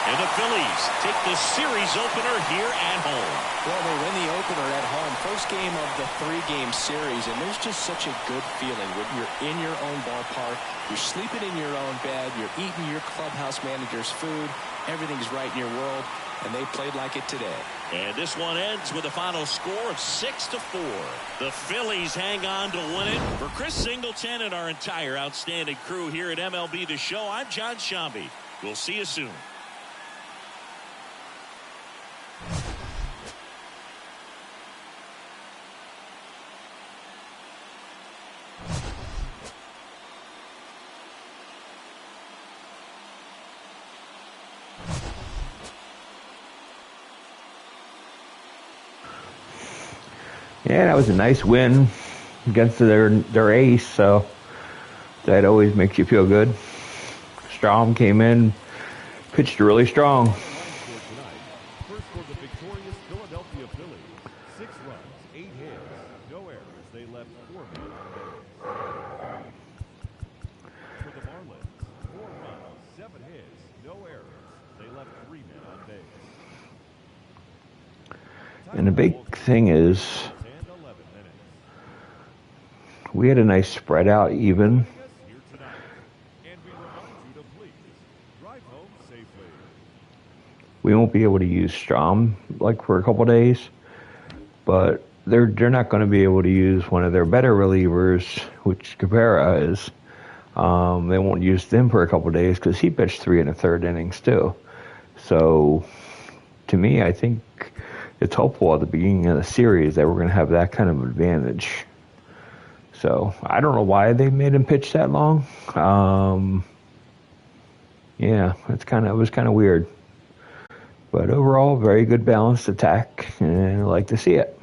And the Phillies take the series opener here at home. Well, they win the opener at home. First game of the 3-game series. And there's just such a good feeling when you're in your own ballpark. You're sleeping in your own bed. You're eating your clubhouse manager's food. Everything's right in your world. And they played like it today. And this one ends with a final score of 6-4. The Phillies hang on to win it. For Chris Singleton and our entire outstanding crew here at MLB The Show, I'm John Shambi. We'll see you soon. Yeah, that was a nice win against their ace. So That always makes you feel good. Strom came in, pitched really strong. First for the victorious Philadelphia Phillies. 6 runs, 8 hits, no errors. They left 4 men on base. For the Marlins, 4 runs, 7 hits, no errors. They left 3 men on base. And the big thing is, we had a nice spread out even. We won't be able to use Strom like for a couple days, but they're not going to be able to use one of their better relievers, which Cabrera is. They won't use them for a couple days because he pitched 3 1/3 innings too. So, to me, I think it's hopeful at the beginning of the series that we're going to have that kind of advantage. So I don't know why they made him pitch that long. Yeah, it was kind of weird. But overall, very good balanced attack, and I like to see it.